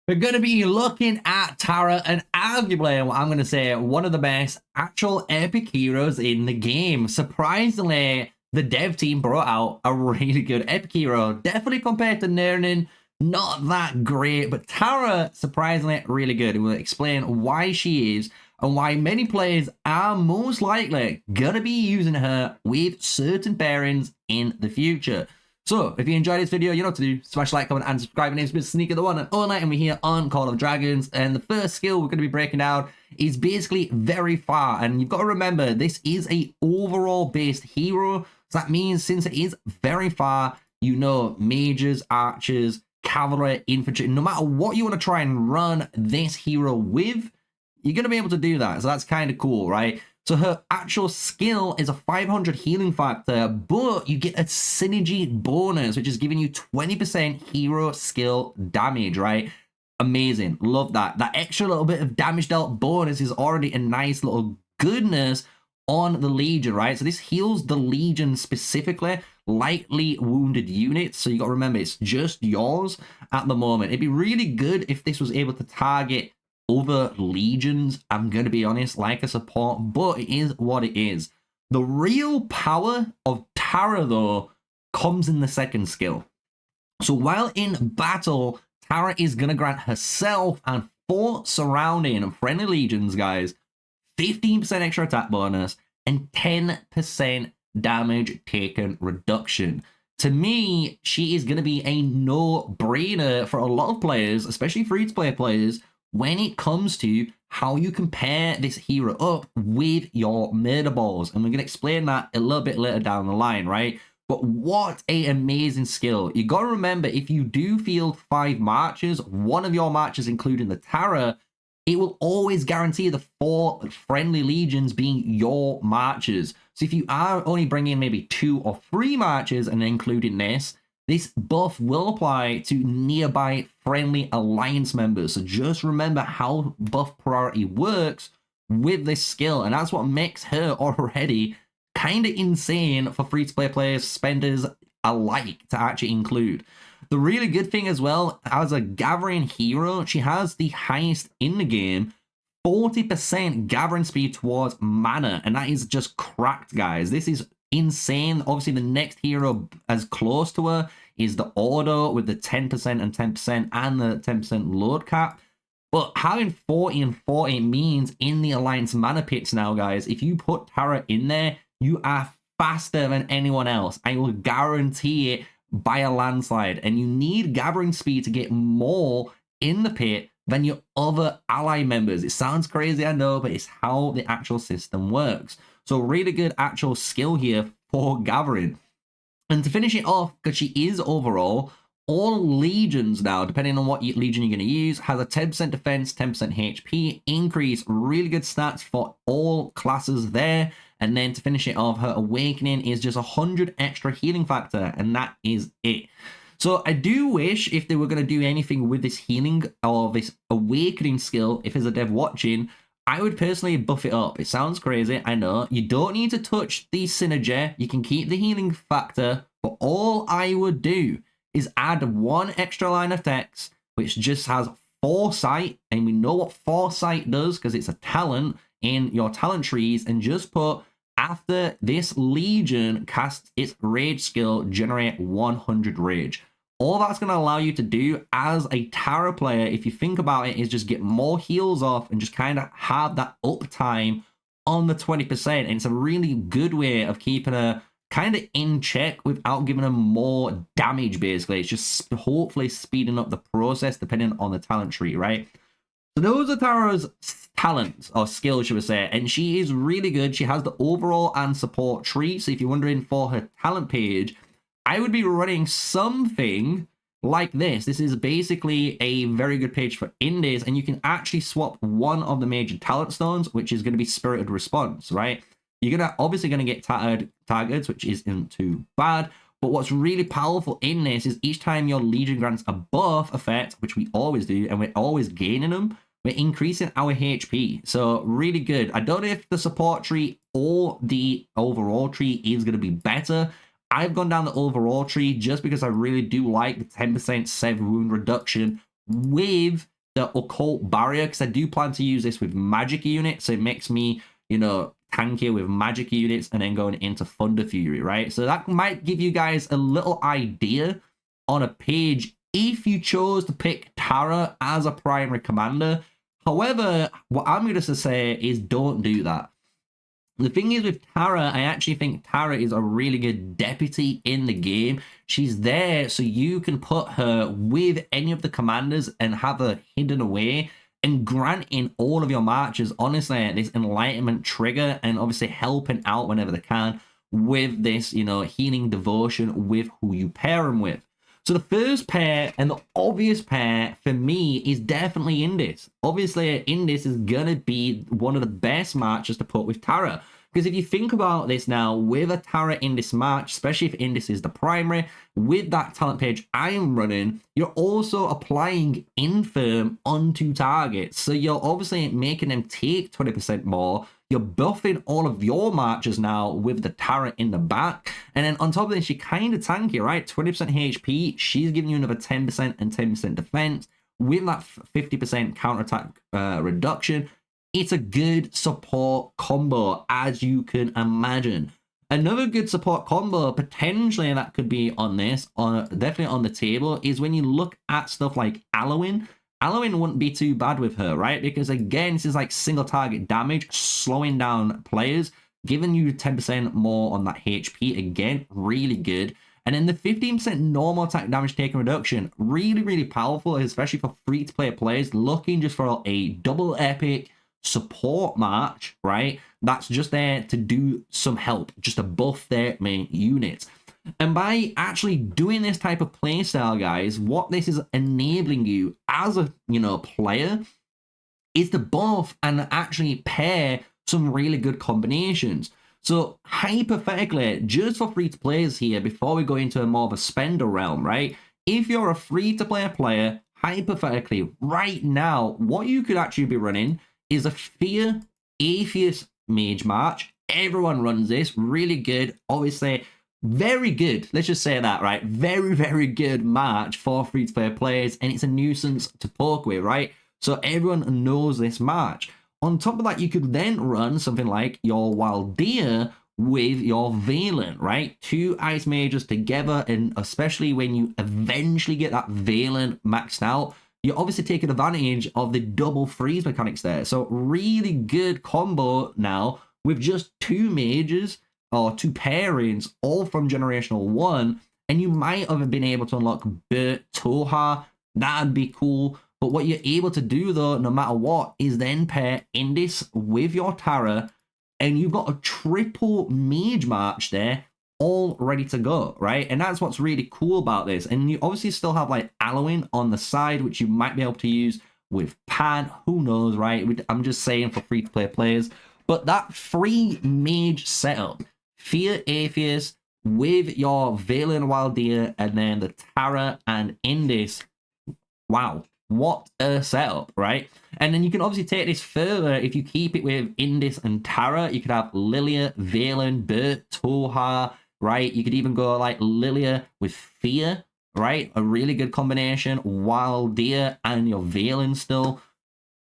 We're going to be looking at Tarra, and arguably, what I'm going to say, one of the best actual epic heroes in the game. Surprisingly, the dev team brought out a really good epic hero. Definitely compared to Nernin, not that great, but Tarra, surprisingly, really good. We'll explain why she is and why many players are most likely going to be using her with certain pairings in the future. So, if you enjoyed this video, you know what to do. Smash like, comment, and subscribe. My name is MrSneakyy, the one and only, and we're here on Call of Dragons. And the first skill we're going to be breaking down is basically very far. And you've got to remember, this is a overall based hero. So that means since it is very far, you know, mages, archers, cavalry, infantry, no matter what you want to try and run this hero with, you're going to be able to do that. So that's kind of cool, right? So her actual skill is a 500 healing factor, but you get a synergy bonus, which is giving you 20% hero skill damage, right? Amazing. Love that. That extra little bit of damage dealt bonus is already a nice little goodness on the Legion, right? So this heals the Legion specifically, lightly wounded units. So you got to remember, it's just yours at the moment. It'd be really good if this was able to target other legions, I'm going to be honest, like a support, but it is what it is. The real power of Tarra, though, comes in the second skill. So while in battle, Tarra is going to grant herself and 4 surrounding friendly legions, guys, 15% extra attack bonus and 10% damage taken reduction. To me, she is going to be a no-brainer for a lot of players, especially free-to-play players, when it comes to how you compare this hero up with your murder balls. And we're going to explain that a little bit later down the line, right? But what an amazing skill. You got to remember, if you do field 5 marches, one of your marches, including the Tarra, it will always guarantee the 4 friendly legions being your marches. So if you are only bringing maybe 2 or 3 marches and including this buff will apply to nearby friendly alliance members. So just remember how buff priority works with this skill. And that's what makes her already kind of insane for free-to-play players, spenders alike to actually include. The really good thing as well, as a gathering hero, she has the highest in the game, 40% gathering speed towards mana. And that is just cracked, guys. This is insane. Obviously, the next hero as close to her is the Ordo with the 10% and 10% and the 10% load cap. But having 40 and 40 means in the Alliance mana pits now, guys, if you put Tarra in there, you are faster than anyone else. I will guarantee it by a landslide. And you need gathering speed to get more in the pit than your other ally members. It sounds crazy, I know, but it's how the actual system works. So really good actual skill here for gathering. And to finish it off, because she is overall, all legions now, depending on what legion you're going to use, has a 10% defense, 10% HP increase. Really good stats for all classes there. And then to finish it off, her awakening is just 100 extra healing factor, and that is it. So I do wish if they were going to do anything with this healing or this awakening skill, if there's a dev watching, I would personally buff it up. It sounds crazy, I know. You don't need to touch the synergy. You can keep the healing factor, but all I would do is add 1 extra line of text, which just has Foresight, and we know what Foresight does because it's a talent in your talent trees, and just put, after this legion casts its rage skill, generate 100 rage. All that's going to allow you to do as a Tarra player, if you think about it, is just get more heals off and just kind of have that uptime on the 20%. And it's a really good way of keeping her kind of in check without giving her more damage, basically. It's just hopefully speeding up the process depending on the talent tree, right? So those are Tarra's talents, or skills, should we say, and she is really good. She has the overall and support tree. So if you're wondering for her talent page, I would be running something like this. This is basically a very good page for indies, and you can actually swap one of the major talent stones, which is going to be Spirited Response, right? You're obviously going to get tattered targets, which isn't too bad. But what's really powerful in this is each time your Legion grants a buff effect, which we always do, and we're always gaining them, we're increasing our HP. So really good. I don't know if the support tree or the overall tree is going to be better. I've gone down the overall tree just because I really do like the 10% save wound reduction with the occult barrier, because I do plan to use this with magic units. So it makes me, you know, tankier with magic units and then going into Thunder Fury, right? So that might give you guys a little idea on a page if you chose to pick Tarra as a primary commander. However, what I'm going to say is don't do that. The thing is with Tarra, I actually think Tarra is a really good deputy in the game. She's there so you can put her with any of the commanders and have her hidden away and granting all of your marches, honestly, this enlightenment trigger and obviously helping out whenever they can with this, you know, healing devotion with who you pair them with. So the first pair and the obvious pair for me is definitely Indis. Obviously, Indis is going to be one of the best matches to put with Tarra. Because if you think about this now, with a Tarra Indis match, especially if Indis is the primary, with that talent page I am running, you're also applying Infirm onto targets. So you're obviously making them take 20% more. You're buffing all of your marches now with the Tarra in the back. And then on top of this, you're kind of tanky, right? 20% HP. She's giving you another 10% and 10% defense. With that 50% counterattack reduction, it's a good support combo, as you can imagine. Another good support combo, potentially that could be on this, definitely on the table, is when you look at stuff like Alwyn. Alwyn wouldn't be too bad with her, right? Because again, this is like single target damage, slowing down players, giving you 10% more on that HP. Again, really good. And then the 15% normal attack damage taken reduction, really, really powerful, especially for free-to-play players looking just for a double epic support march, right? That's just there to do some help, just to buff their main units. And by actually doing this type of playstyle, guys, what this is enabling you as a, you know, player is to buff and actually pair some really good combinations. So hypothetically, just for free-to-players here, before we go into a more of a spender realm, right? If you're a free-to-play player, hypothetically, right now, what you could actually be running is a Fear Atheist Mage March. Everyone runs this, really good, obviously very good. Let's just say that, right? Very, very good march for free-to-play players, and it's a nuisance to poke with, right? So everyone knows this march. On top of that, you could then run something like your Waldeer with your Valen, right? Two Ice Mages together, and especially when you eventually get that Valen maxed out, you're obviously taking advantage of the double freeze mechanics there. So really good combo now with just two mages or two pairings, all from Generational 1, and you might have been able to unlock Bert Toha. That'd be cool. But what you're able to do, though, no matter what, is then pair Indis with your Tarra, and you've got a triple mage march there, all ready to go, right? And that's what's really cool about this. And you obviously still have like Alwyn on the side, which you might be able to use with Pan. Who knows, right? I'm just saying for free-to-play players. But that free mage setup, Fear Atheist with your Valen Waldeer, and then the Tarra and Indis, wow. What a setup, right? And then you can obviously take this further. If you keep it with Indis and Tarra, you could have Lilia, Valen, Bert, Toha, right? You could even go like Lilia with Fear, right? A really good combination. Waldeer and your Valen still.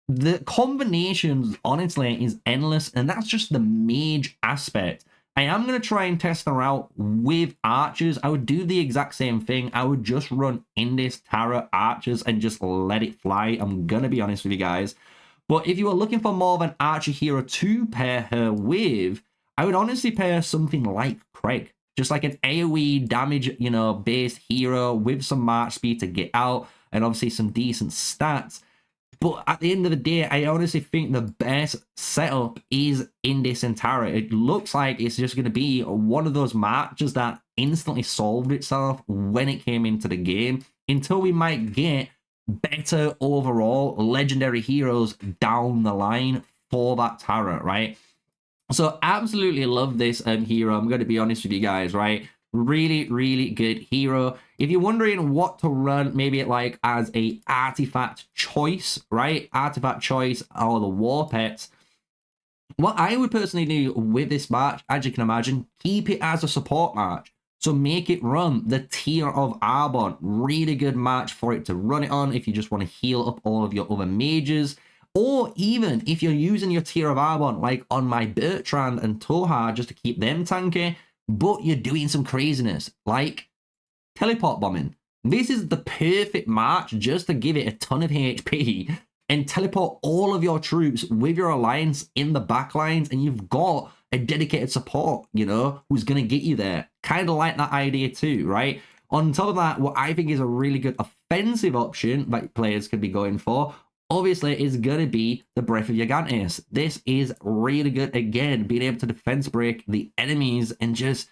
The combinations, honestly, is endless, and that's just the mage aspect. I am going to try and test her out with archers. I would do the exact same thing. I would just run Indis, Tarra, archers, and just let it fly. I'm going to be honest with you guys. But if you are looking for more of an archer hero to pair her with, I would honestly pair something like Craig. Just like an AoE damage, you know, based hero with some march speed to get out, and obviously some decent stats. But at the end of the day, I honestly think the best setup is Indis and Tarra. It looks like it's just going to be one of those matches that instantly solved itself when it came into the game, until we might get better overall legendary heroes down the line for that Tarra, right? So absolutely love this hero. I'm going to be honest with you guys, right? Really, really good hero. If you're wondering what to run, maybe like as a artifact choice, right? Artifact choice or the war pets. What I would personally do with this march, as you can imagine, keep it as a support march. So make it run the Tear of Arbon. Really good match for it to run it on if you just want to heal up all of your other mages. Or even if you're using your Tear of Arbon, like on my Bertrand and Toha, just to keep them tanky, but you're doing some craziness, like teleport bombing. This is the perfect match just to give it a ton of HP and teleport all of your troops with your alliance in the backlines, and you've got a dedicated support, you know, who's going to get you there. Kind of like that idea too, right? On top of that, what I think is a really good offensive option that players could be going for, obviously, is going to be the Breath of Gigantes. This is really good, again, being able to defense break the enemies and just,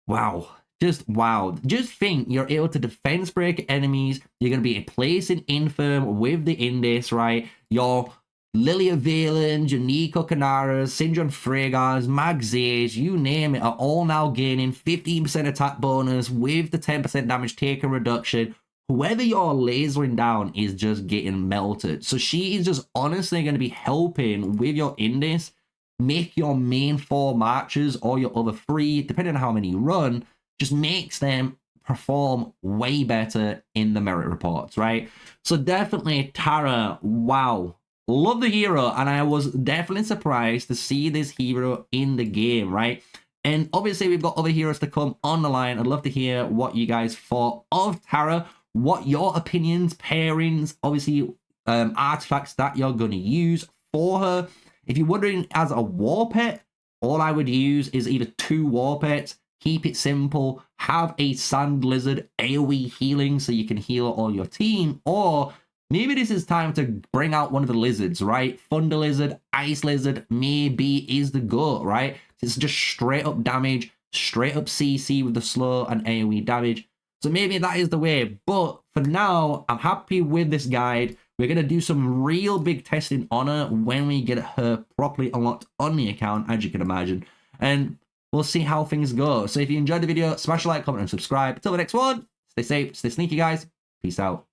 wow. Just wow. Just think you're able to defense break enemies. You're going to be placing Infirm with the Indis, right? Your Lilia Valens, your Nico Canaras, Syndron Fregas, Magzage, you name it, are all now gaining 15% attack bonus with the 10% damage taken reduction. Whoever you're lasering down is just getting melted. So she is just honestly going to be helping with your Indis make your main 4 matches or your other 3, depending on how many you run, just makes them perform way better in the merit reports, right? So definitely Tarra, wow. Love the hero, and I was definitely surprised to see this hero in the game, right? And obviously we've got other heroes to come on the line. I'd love to hear what you guys thought of Tarra, what your opinions, pairings, obviously artifacts that you're going to use for her. If you're wondering as a war pet, all I would use is either 2 war pets. Keep it simple. Have a Sand Lizard AoE healing so you can heal all your team. Or maybe this is time to bring out one of the lizards, right? Thunder Lizard, Ice Lizard, maybe is the GOAT, right? It's just straight up damage, straight up CC with the slow and AoE damage. So maybe that is the way. But for now, I'm happy with this guide. We're going to do some real big testing on her when we get her properly unlocked on the account, as you can imagine. And we'll see how things go. So if you enjoyed the video, smash a like, comment, and subscribe. Until the next one, stay safe, stay sneaky, guys. Peace out.